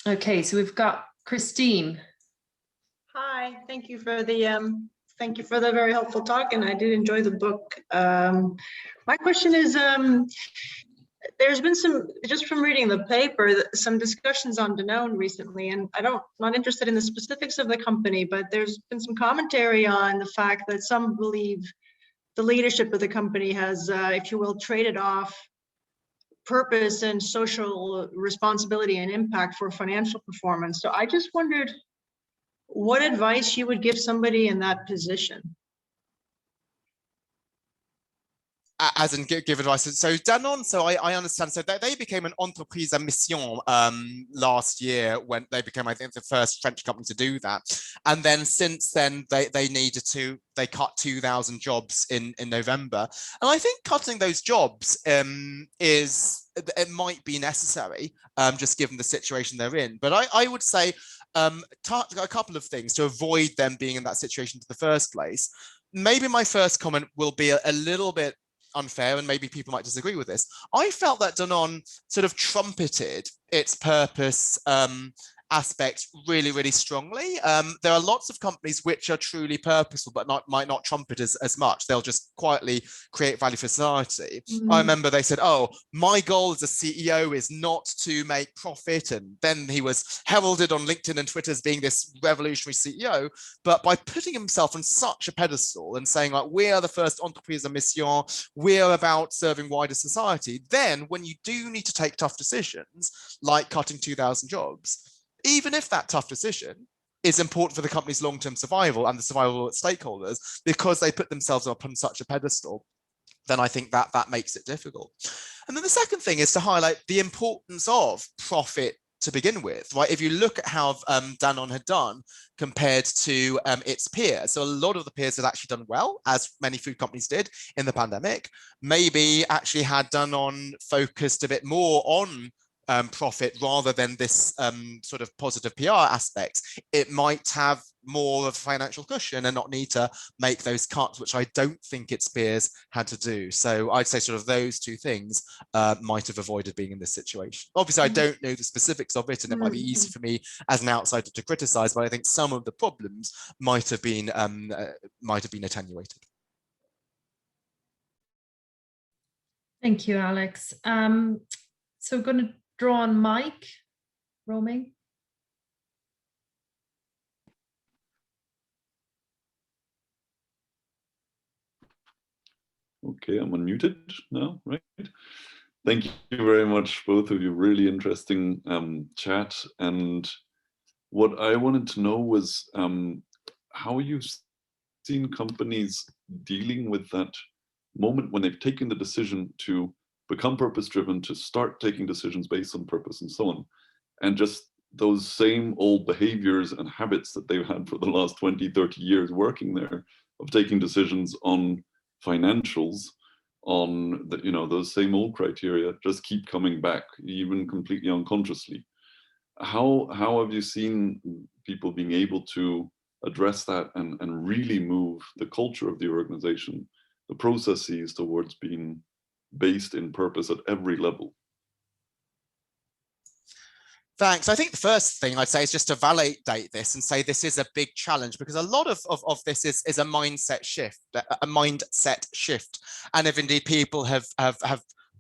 Speaker 1: Okay, so we've got Christine.
Speaker 3: Hi, thank you for the very helpful talk, and I did enjoy the book. My question is, there's been some, just from reading the paper, some discussions on Danone recently, and I'm not interested in the specifics of the company, but there's been some commentary on the fact that some believe the leadership of the company has, if you will, traded off purpose and social responsibility and impact for financial performance. So I just wondered what advice you would give somebody in that position.
Speaker 2: as in give advice. So Danone, so I understand. So they became an entreprise à mission last year when they became, I think, the first French company to do that. And then since then, they cut 2,000 jobs in November. And I think cutting those jobs it might be necessary, just given the situation they're in. But I would say a couple of things to avoid them being in that situation in the first place. Maybe my first comment will be a little bit unfair, and maybe people might disagree with this. I felt that Danone sort of trumpeted its purpose aspect really, really strongly. There are lots of companies which are truly purposeful, but might not trumpet as much. They'll just quietly create value for society. I remember they said, oh, my goal as a CEO is not to make profit. And then he was heralded on LinkedIn and Twitter as being this revolutionary CEO. But by putting himself on such a pedestal and saying, like, we are the first entreprise à mission, we're about serving wider society, then when you do need to take tough decisions, like cutting 2,000 jobs, even if that tough decision is important for the company's long-term survival and the survival of its stakeholders, because they put themselves up on such a pedestal, then I think that makes it difficult. And then the second thing is to highlight the importance of profit to begin with, right? If you look at how Danone had done compared to its peers, so a lot of the peers had actually done well, as many food companies did in the pandemic. Maybe actually had Danone focused a bit more on profit rather than this sort of positive PR aspect, it might have more of a financial cushion and not need to make those cuts, which I don't think its peers had to do. So I'd say sort of those two things might have avoided being in this situation. Obviously, I don't know the specifics of it, and it might be easy for me as an outsider to criticize, but I think some of the problems might have been attenuated.
Speaker 1: Thank you, Alex. So we're going to draw on Mike roaming.
Speaker 4: Okay, I'm unmuted now, right? Thank you very much, both of you. Really interesting chat. And what I wanted to know was how you've seen companies dealing with that moment when they've taken the decision to become purpose-driven, to start taking decisions based on purpose and so on. And just those same old behaviors and habits that they've had for the last 20, 30 years working there, of taking decisions on financials, on the, those same old criteria, just keep coming back, even completely unconsciously. How have you seen people being able to address that and really move the culture of the organization, the processes towards being based in purpose at every level?
Speaker 2: Thanks. I think the first thing I'd say is just to validate this and say this is a big challenge, because a lot of this is a mindset shift. And if indeed people have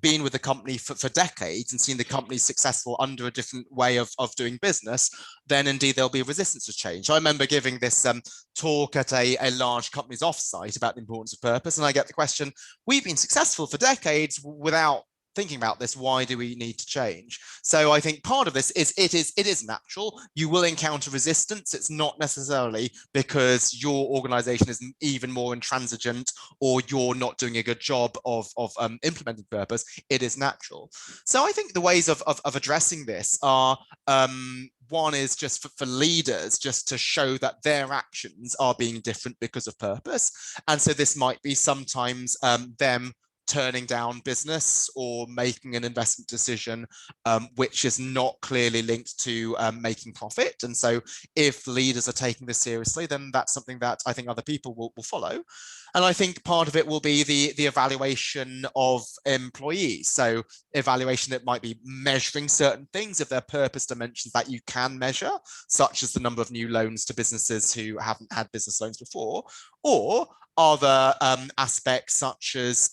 Speaker 2: been with the company for decades and seen the company successful under a different way of doing business, then indeed there'll be a resistance to change. I remember giving this talk at a large company's offsite about the importance of purpose, and I get the question, we've been successful for decades without thinking about this, why do we need to change? So I think part of this is it is natural. You will encounter resistance. It's not necessarily because your organization is even more intransigent or you're not doing a good job of implementing purpose. It is natural. So I think the ways of addressing this are one is just for leaders, just to show that their actions are being different because of purpose. And so this might be sometimes them turning down business or making an investment decision which is not clearly linked to making profit. And so if leaders are taking this seriously, then that's something that I think other people will follow. And I think part of it will be the evaluation of employees. So evaluation that might be measuring certain things if they're purpose dimensions that you can measure, such as the number of new loans to businesses who haven't had business loans before, or other aspects such as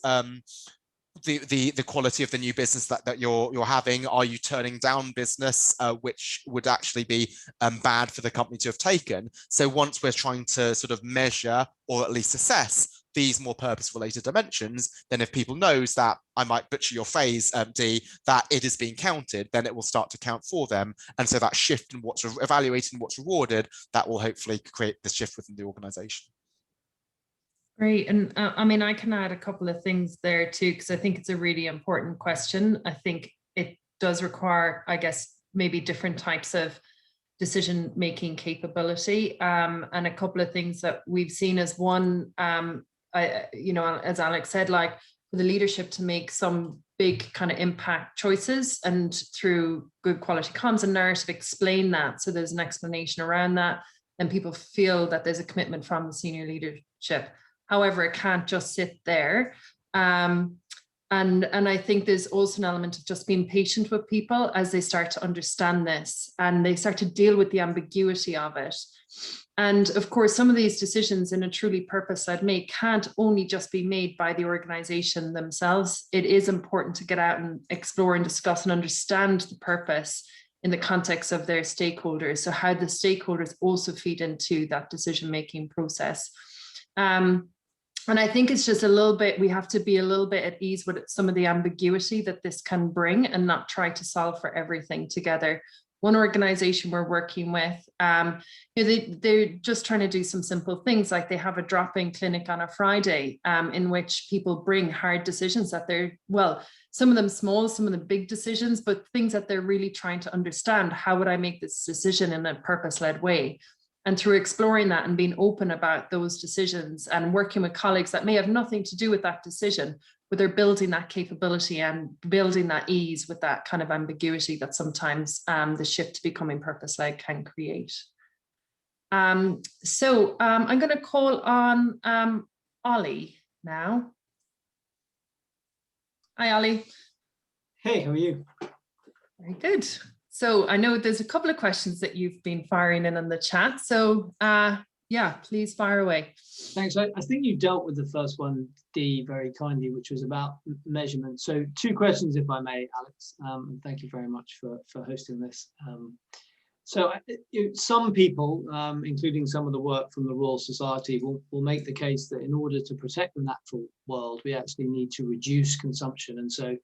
Speaker 2: the quality of the new business that you're having. Are you turning down business which would actually be bad for the company to have taken? So once we're trying to sort of measure or at least assess these more purpose-related dimensions, then if people knows that, I might butcher your phrase, Dee, that it is being counted, then it will start to count for them. And so that shift in what's evaluated and what's rewarded, that will hopefully create the shift within the organization.
Speaker 1: Great. And I mean, I can add a couple of things there too, because I think it's a really important question. I think it does require, I guess, maybe different types of decision-making capability. And a couple of things that we've seen as one, as Alex said, like for the leadership to make some big kind of impact choices and through good quality comms and narrative explain that. So there's an explanation around that and people feel that there's a commitment from the senior leadership. However, it can't just sit there. And I think there's also an element of just being patient with people as they start to understand this and they start to deal with the ambiguity of it. And of course, some of these decisions in a truly purpose-led make can't only just be made by the organization themselves. It is important to get out and explore and discuss and understand the purpose in the context of their stakeholders. So how the stakeholders also feed into that decision-making process. And I think it's just a little bit, we have to be a little bit at ease with some of the ambiguity that this can bring and not try to solve for everything together. One organization we're working with, they're just trying to do some simple things, like they have a drop-in clinic on a Friday in which people bring hard decisions that they're, well, some of them small, some of them big decisions, but things that they're really trying to understand. How would I make this decision in a purpose-led way? And through exploring that and being open about those decisions and working with colleagues that may have nothing to do with that decision, but they're building that capability and building that ease with that kind of ambiguity that sometimes the shift to becoming purpose-led can create. So I'm going to call on Ollie now. Hi, Ollie.
Speaker 5: Hey, how are you?
Speaker 1: Very good. So I know there's a couple of questions that you've been firing in the chat. So yeah, please fire away.
Speaker 5: Thanks. I think you dealt with the first one, Dee, very kindly, which was about measurement. So 2 questions, if I may, Alex, and thank you very much for hosting this. Some people, including some of the work from the Royal Society, will make the case that in order to protect the natural world, we actually need to reduce consumption. And so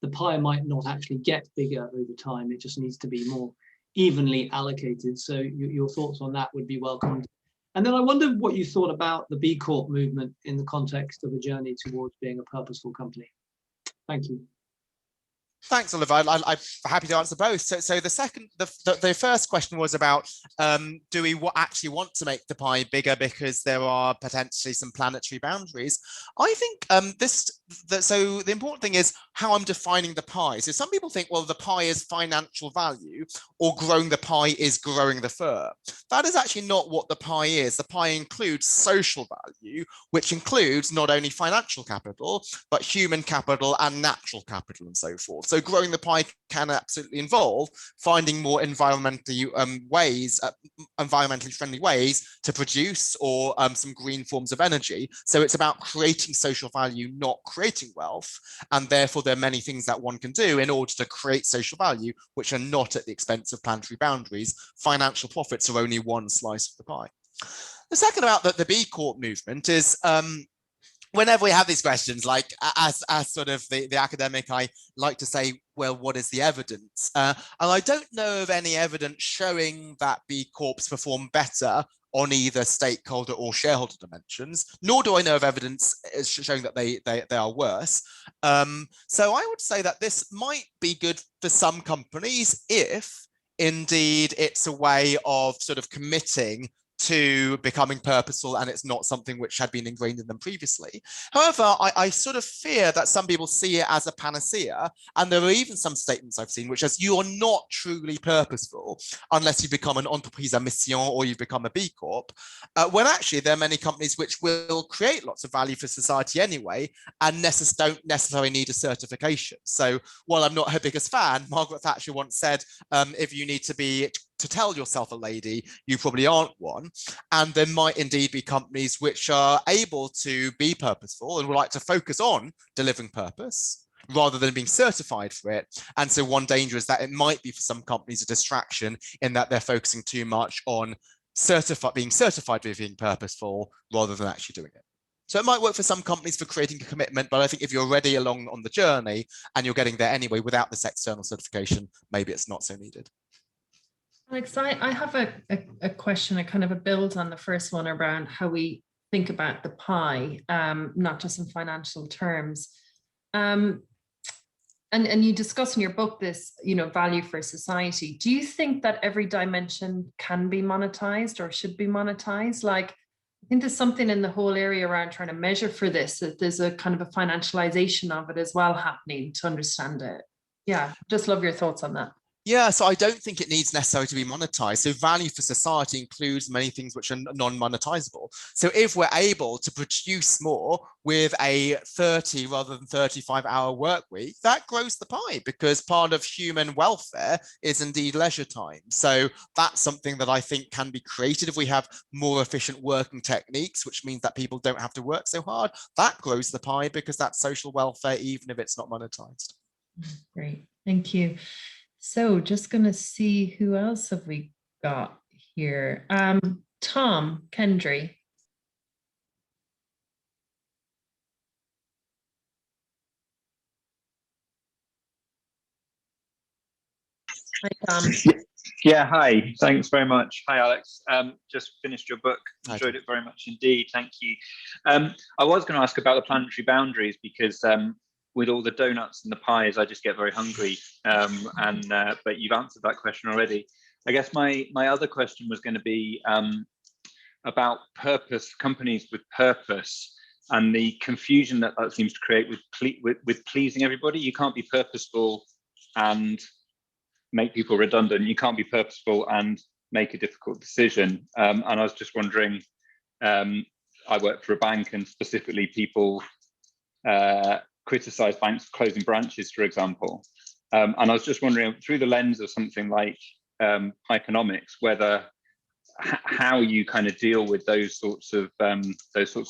Speaker 5: the pie might not actually get bigger over time. It just needs to be more evenly allocated. So your thoughts on that would be welcomed. And then I wondered what you thought about the B Corp movement in the context of a journey towards being a purposeful company. Thank you.
Speaker 2: Thanks, Oliver. I'm happy to answer both. So the first question was about do we actually want to make the pie bigger because there are potentially some planetary boundaries? I think so the important thing is how I'm defining the pie. So some people think, well, the pie is financial value, or growing the pie is growing the firm. That is actually not what the pie is. The pie includes social value, which includes not only financial capital, but human capital and natural capital and so forth. So growing the pie can absolutely involve finding more environmentally friendly ways to produce, or some green forms of energy. So it's about creating social value, not creating wealth. And therefore, there are many things that one can do in order to create social value, which are not at the expense of planetary boundaries. Financial profits are only one slice of the pie. The second about the B Corp movement is, whenever we have these questions, like as sort of the academic, I like to say, well, what is the evidence? And I don't know of any evidence showing that B Corps perform better on either stakeholder or shareholder dimensions, nor do I know of evidence showing that they are worse. So I would say that this might be good for some companies if indeed it's a way of sort of committing to becoming purposeful and it's not something which had been ingrained in them previously. However, I sort of fear that some people see it as a panacea, and there are even some statements I've seen which says you are not truly purposeful unless you become an entreprise à mission or you become a B Corp, when actually there are many companies which will create lots of value for society anyway and don't necessarily need a certification. So while I'm not her biggest fan, Margaret Thatcher once said, if you need to tell yourself a lady, you probably aren't one. And there might indeed be companies which are able to be purposeful and would like to focus on delivering purpose rather than being certified for it. And so one danger is that it might be for some companies a distraction in that they're focusing too much on being certified for being purposeful rather than actually doing it. So it might work for some companies for creating a commitment, but I think if you're already along on the journey and you're getting there anyway without this external certification, maybe it's not so needed.
Speaker 1: Alex, I have a question, a kind of a build on the first one around how we think about the pie, not just in financial terms. And you discuss in your book this, value for society. Do you think that every dimension can be monetized or should be monetized? Like, I think there's something in the whole area around trying to measure for this, that there's a kind of a financialization of it as well happening to understand it. Yeah, just love your thoughts on that.
Speaker 2: Yeah, so I don't think it needs necessarily to be monetized. So value for society includes many things which are non-monetizable. So if we're able to produce more with a 30 rather than 35-hour work week, that grows the pie, because part of human welfare is indeed leisure time. So that's something that I think can be created if we have more efficient working techniques, which means that people don't have to work so hard. That grows the pie because that's social welfare, even if it's not monetized.
Speaker 1: Great, thank you. So just going to see who else have we got here. Tom Kendry. Hi, Tom.
Speaker 6: Yeah, hi. Thanks very much. Hi, Alex. Just finished your book. Enjoyed it very much indeed. Thank you. I was going to ask about the planetary boundaries, because with all the donuts and the pies, I just get very hungry. But you've answered that question already. I guess my other question was going to be about purpose, companies with purpose, and the confusion that seems to create with pleasing everybody. You can't be purposeful and make people redundant. You can't be purposeful and make a difficult decision. And I was just wondering, I work for a bank, and specifically people criticize banks closing branches, for example. And I was just wondering, through the lens of something like economics, whether how you kind of deal with those sorts of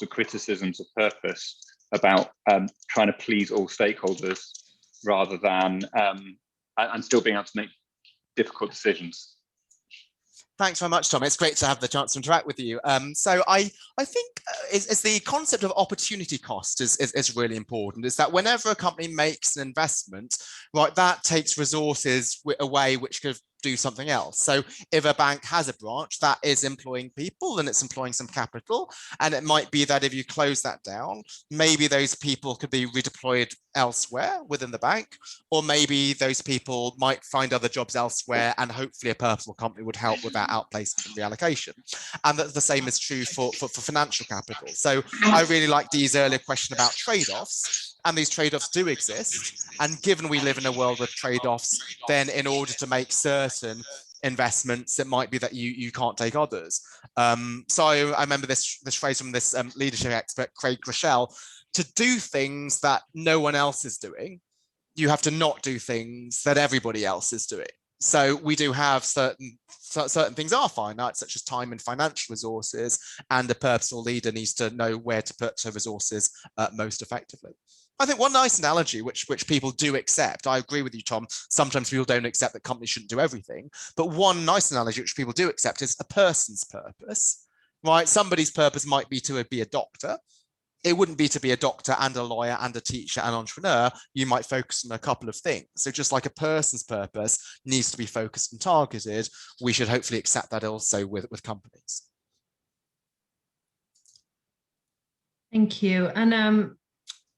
Speaker 6: criticisms of purpose about trying to please all stakeholders rather than and still being able to make difficult decisions.
Speaker 2: Thanks very much, Tom. It's great to have the chance to interact with you. So I think it's the concept of opportunity cost is really important. Is that whenever a company makes an investment, right, that takes resources away which could do something else. So if a bank has a branch that is employing people, and it's employing some capital, and it might be that if you close that down, maybe those people could be redeployed elsewhere within the bank, or maybe those people might find other jobs elsewhere, and hopefully a purposeful company would help with that outplacement and reallocation. And that the same is true for financial capital. So I really like Dee's earlier question about trade-offs. And these trade-offs do exist. And given we live in a world with trade-offs, then in order to make certain investments, it might be that you can't take others. So I remember this phrase from this leadership expert, Craig Groeschel: to do things that no one else is doing, you have to not do things that everybody else is doing. So we do have certain things are finite, such as time and financial resources, and a purposeful leader needs to know where to put the resources most effectively. I think one nice analogy, which people do accept, I agree with you, Tom, sometimes people don't accept that companies shouldn't do everything, but one nice analogy which people do accept is a person's purpose, right? Somebody's purpose might be to be a doctor. It wouldn't be to be a doctor and a lawyer and a teacher and entrepreneur. You might focus on a couple of things. So just like a person's purpose needs to be focused and targeted, we should hopefully accept that also with companies.
Speaker 1: Thank you. And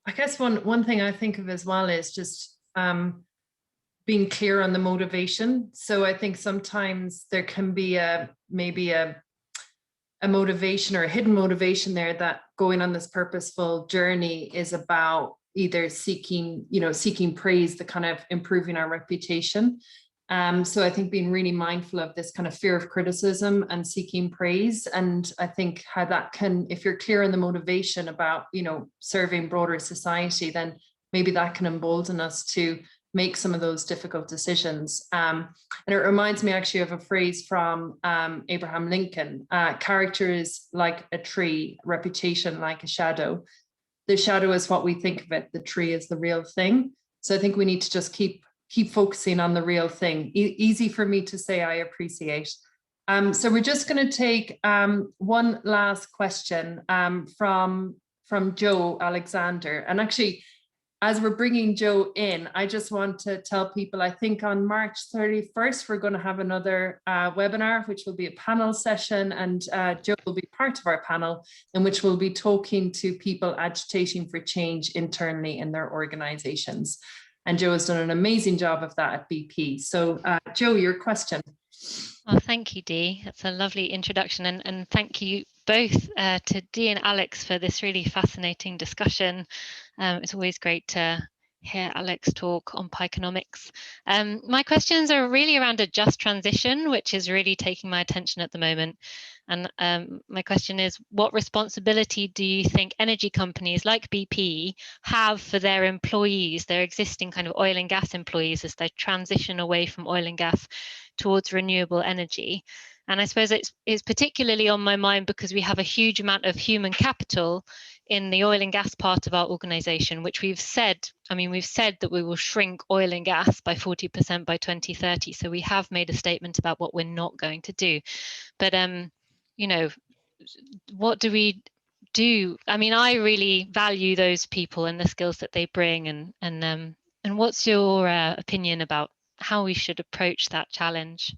Speaker 1: I guess one thing I think of as well is just being clear on the motivation. So I think sometimes there can be maybe a motivation or a hidden motivation there, that going on this purposeful journey is about either seeking praise, the kind of improving our reputation. So I think being really mindful of this kind of fear of criticism and seeking praise. And I think how that can, if you're clear on the motivation about, serving broader society, then maybe that can embolden us to make some of those difficult decisions. And it reminds me actually of a phrase from Abraham Lincoln: character is like a tree, reputation like a shadow. The shadow is what we think of it, the tree is the real thing. So I think we need to just keep focusing on the real thing. Easy for me to say, I appreciate. So we're just going to take one last question from Joe Alexander. And actually, as we're bringing Joe in, I just want to tell people, I think on March 31st, we're going to have another webinar, which will be a panel session, and Joe will be part of our panel, in which we'll be talking to people agitating for change internally in their organizations. And Joe has done an amazing job of that at BP. So Joe, your question.
Speaker 7: Oh, thank you, Dee. That's a lovely introduction, and thank you both to Dee and Alex for this really fascinating discussion. It's always great to hear Alex talk on Pieconomics. My questions are really around a just transition, which is really taking my attention at the moment. And my question is, what responsibility do you think energy companies like BP have for their employees, their existing kind of oil and gas employees, as they transition away from oil and gas towards renewable energy? And I suppose it's particularly on my mind because we have a huge amount of human capital in the oil and gas part of our organization, which we've said that we will shrink oil and gas by 40% by 2030. So we have made a statement about what we're not going to do. But you know, what do we do? I mean, I really value those people and the skills that they bring, and what's your opinion about how we should approach that challenge?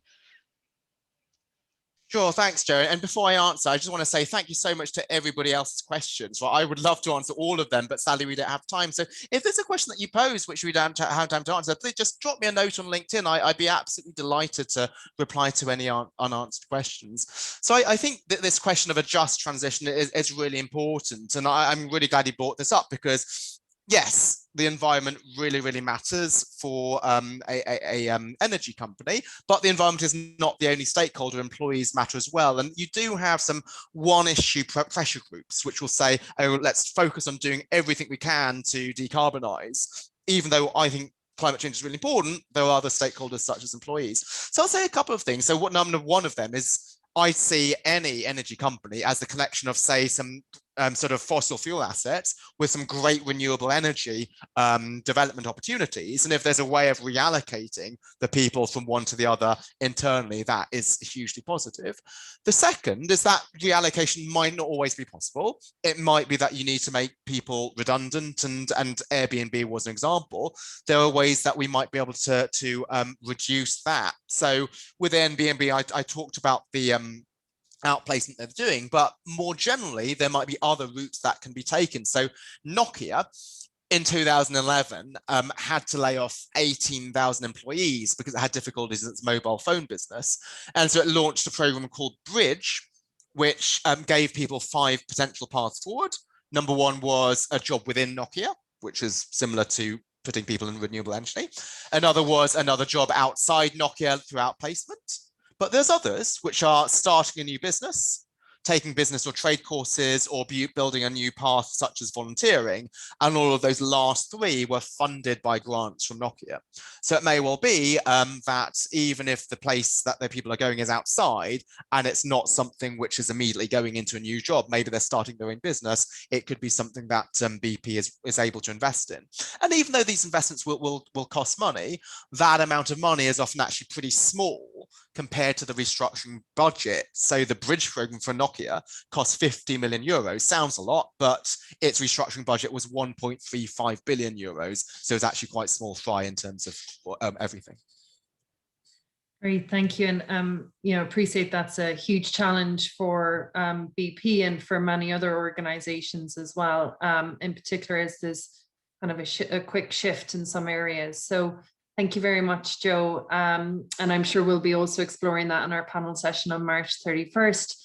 Speaker 2: Sure, thanks, Joe. And before I answer, I just want to say thank you so much to everybody else's questions. Well, I would love to answer all of them, but sadly we don't have time. So if there's a question that you pose which we don't have time to answer, please just drop me a note on LinkedIn. I'd be absolutely delighted to reply to any unanswered questions. So I think that this question of a just transition is really important. And I'm really glad you brought this up, because yes, the environment really, really matters for a energy company, but the environment is not the only stakeholder. Employees matter as well. And you do have some one-issue pressure groups which will say, oh, let's focus on doing everything we can to decarbonize. Even though I think climate change is really important, there are other stakeholders such as employees. So I'll say a couple of things. So number one of them is, I see any energy company as the collection of, say, some sort of fossil fuel assets with some great renewable energy development opportunities. And if there's a way of reallocating the people from one to the other internally, that is hugely positive. The second is that reallocation might not always be possible. It might be that you need to make people redundant, and Airbnb was an example. There are ways that we might be able to reduce that. So with Airbnb, I talked about the outplacement they're doing, but more generally, there might be other routes that can be taken. So Nokia in 2011 had to lay off 18,000 employees because it had difficulties in its mobile phone business. And so it launched a program called Bridge, which gave people 5 potential paths forward. Number one was a job within Nokia, which is similar to putting people in renewable energy. Another was another job outside Nokia through outplacement. But there's others which are starting a new business, taking business or trade courses, or building a new path such as volunteering. And all of those last 3 were funded by grants from Nokia. So it may well be that even if the place that the people are going is outside and it's not something which is immediately going into a new job, maybe they're starting their own business, it could be something that BP is able to invest in. And even though these investments will cost money, that amount of money is often actually pretty small compared to the restructuring budget. So the Bridge program for Nokia cost 50 million euros. Sounds a lot, but its restructuring budget was 1.35 billion euros. So it's actually quite small fry in terms of everything.
Speaker 1: Great, thank you. And appreciate that's a huge challenge for BP and for many other organizations as well. In particular, as there's kind of a quick shift in some areas. So thank you very much, Joe. And I'm sure we'll be also exploring that in our panel session on March 31st.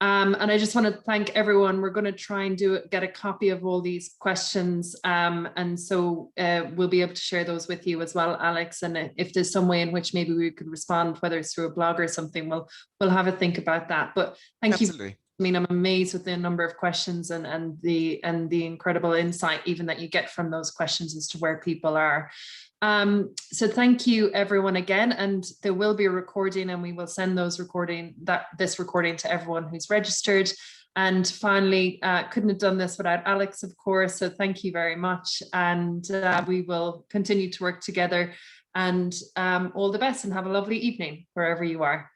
Speaker 1: And I just want to thank everyone. We're going to try and get a copy of all these questions. And so we'll be able to share those with you as well, Alex. And if there's some way in which maybe we could respond, whether it's through a blog or something, we'll have a think about that. But thank you. I mean, I'm amazed with the number of questions and the incredible insight even that you get from those questions as to where people are. So thank you everyone again, and there will be a recording, and we will send this recording to everyone who's registered. And finally, couldn't have done this without Alex, of course, so thank you very much, and we will continue to work together, and all the best, and have a lovely evening wherever you are.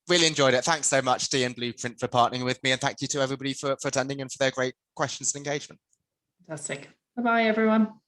Speaker 2: Really enjoyed it. Thanks so much, Dee and Blueprint, for partnering with me, and thank you to everybody for attending and for their great questions and engagement.
Speaker 1: Fantastic. Bye-bye, everyone.